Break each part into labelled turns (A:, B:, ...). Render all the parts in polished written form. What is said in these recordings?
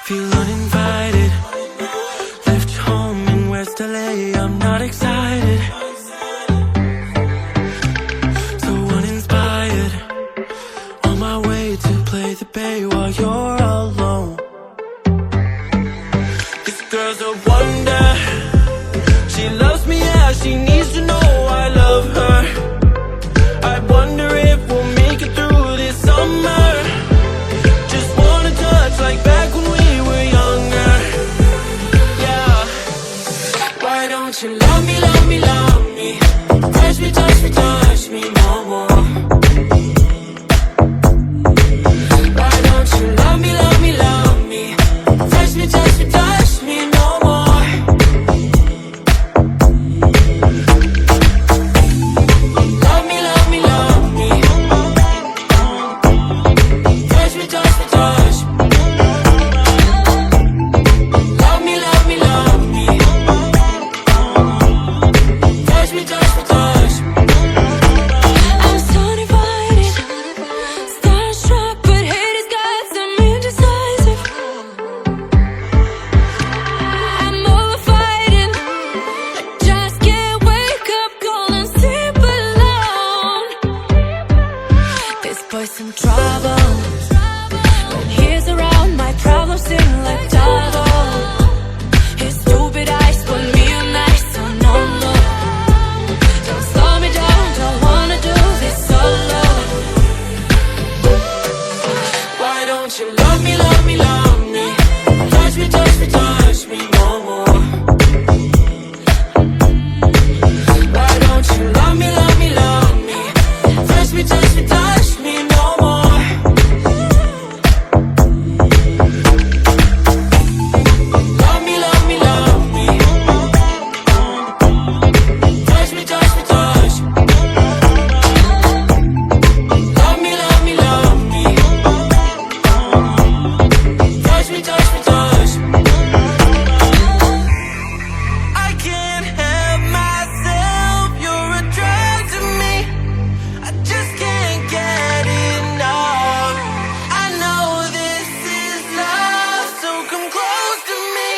A: Feel uninvited. Left home in West LA, I'm not excited. So uninspired. On my way to play the bay while you're alone. This girl's a wonder. She loves me, yeah, she needs to know I love her. I wonder if we'll make it through this summer. Just wanna touch like back when we were younger. Yeah. Why don't you love me, love me, love me? Touch me, touch me, touch me no more. Why don't you love me, love me, love me? Touch me, touch me, touch me no more. Love me, love me, love me. Touch me, touch me, touch me. Love me, love me, love me. Touch me, touch me, touch me.
B: I'm so divided, starstruck, but haters got some indecisive. I'm over fighting, I just can't wake up cold and sleep alone. This boy's some trouble. When he's around, my problems seem like double. His stupid eyes put me on ice, so no, no. Don't slow me down, don't wanna do this solo.
A: Why don't you love me, love me, love me? Touch me, touch me, touch me no more. Why don't you love me, love me, love me? Touch me, touch me, touch me no more. Love me, love me, love me. Touch me, touch me, touch me. Love me, love me, love me. Touch me, touch me, touch me. I can't help myself, you're a drug to me. I just can't get enough. I know this is love, so come close to me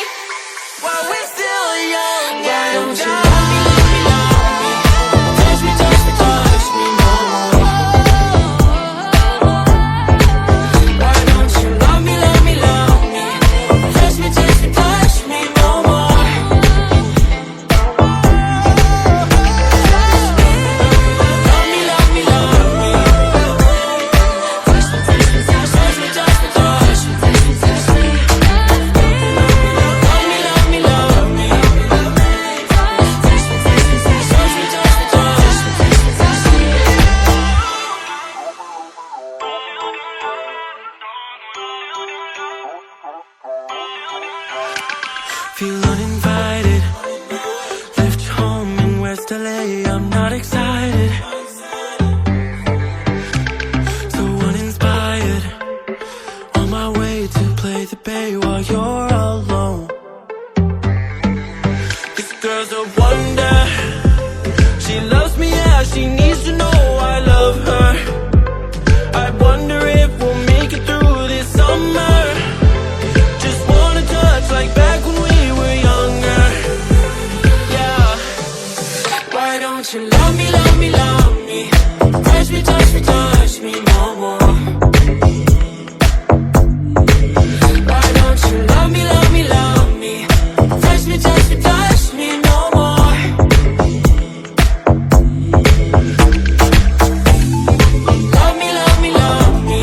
A: while we're still young. Why don't you love me, love me, love me? Touch me, touch me, touch me no more. Why don't you love me, love me, love me? Touch me, touch me, touch me no more. Love me, love me, love me. Touch me, touch me, touch me, touch me, touch me, touch me, touch me. Love me, love me, love me. Touch me, touch me, touch me, touch me, touch me, touch me, touch me, touch me. Feel uninvited. Left home in West LA, I'm not excited. So uninspired. On my way to play the bay while you're alone. This girl's a wonder. She loves me, yeah, she needs to know I love her. I wonder if we'll make it through this summer. Just wanna touch like back when we were younger. Yeah. Why don't you love me, love me, love me? Touch me, touch me, touch me no more. Why don't you love me, love me, love me? Touch me, touch me, touch me no more. Love me, love me, love me.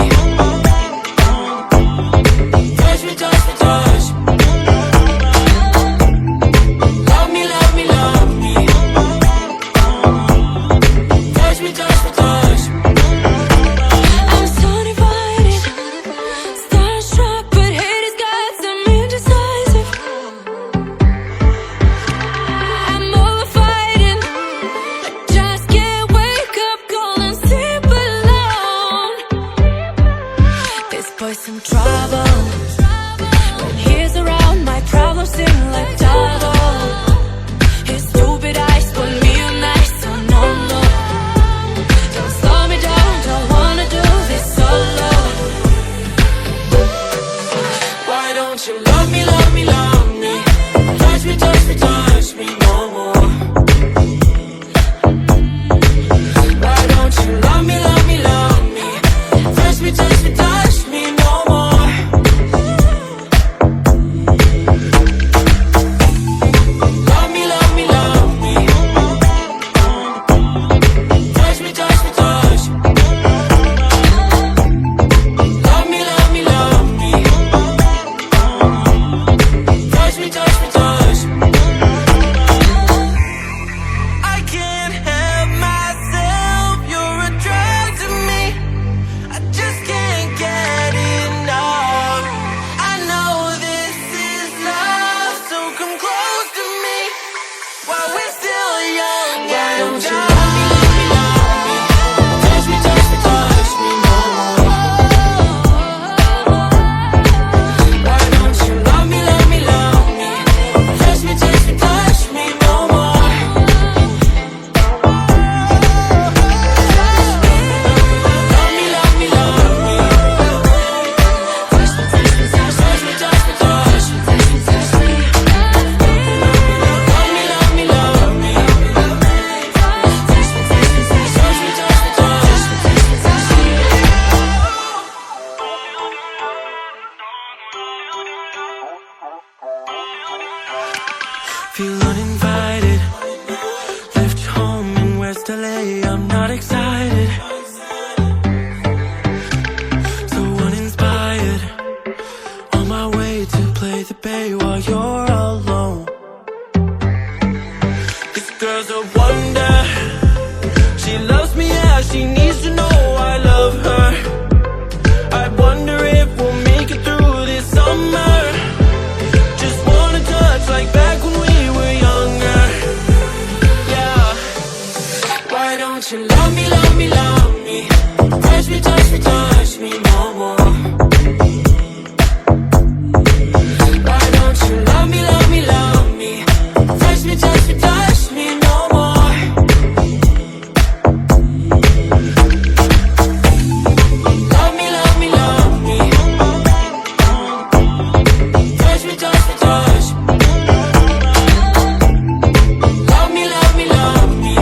A: Touch me, touch me, touch me. Love me, love me, love me. Touch me, touch me, touch me.
B: I'm so divided, starstruck, but haters got some indecisive.
A: LA, I'm not excited, so uninspired. On my way to play the bay while you're alone. This girl's a wonder. She loves me, yeah, she needs to know I love her. I wonder if we'll make it through this summer. Just wanna touch like back when we were younger. Yeah. Why don't you love me, love me, love me? Touch me, touch me, touch me no more. Why don't you love me, love me, love me? Touch me, touch me, touch me no more. Love me, love me, love me. Touch me, touch me, touch me. Love me, love me, love me.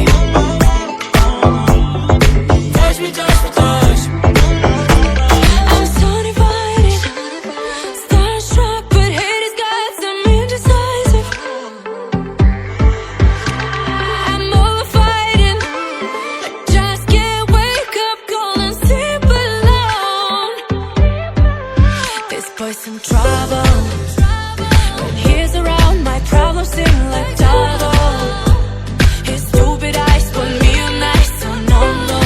A: Touch me, touch me, touch me.
B: I'm so divided, starstruck, but haters got some indecisive. I'm over fighting, I just can't wake up, gonna sleep alone. This boy's some trouble. When he's around, my problems seem like double. His stupid eyes put me on ice, so no, no.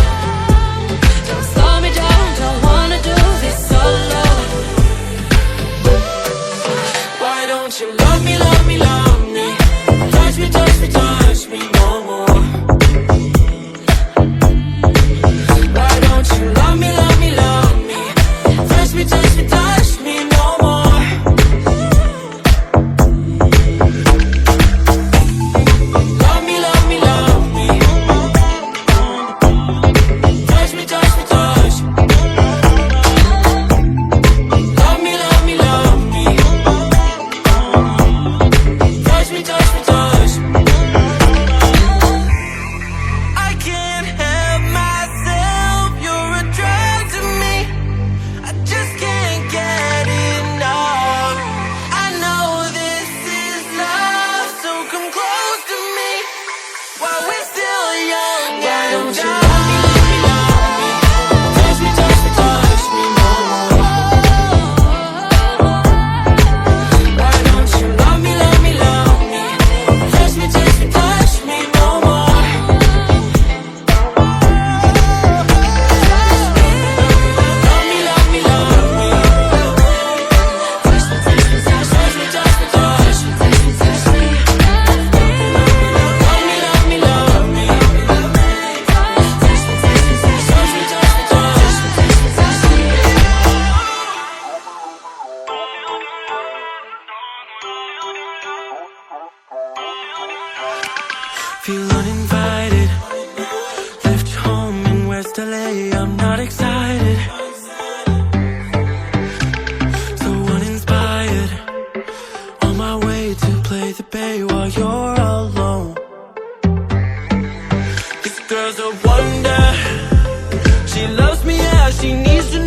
B: Don't slow me down, don't wanna do this solo.
A: Why don't you love me, love me, love me? Touch me, touch me, touch me no more. Why don't you love me, love me, love me? Touch me, touch me, touch me no more. Love me, love me, love me. Touch me, touch me, touch me. Love me, love me, love me. Touch me, touch me, touch me. I can't help myself, you're a drug to me. I just can't get enough. I know this is love, so come close to me while we're still young. Why don't you love me, love me, love me? Touch me, touch me, touch me no more. Why don't you love me, love me, love me? Touch me, touch me, touch me no more. Love me, love me, love me. Touch me, touch me, touch me, touch me, touch me, touch me, touch me. Love me, love me, love me. Touch me, touch me, touch me, touch me, touch me, touch me, touch me. Feel uninvited. Left home in West LA, I'm not excited, so uninspired. On my way to play the bay while you're alone. This girl's a wonder. She loves me, yeah, she needs to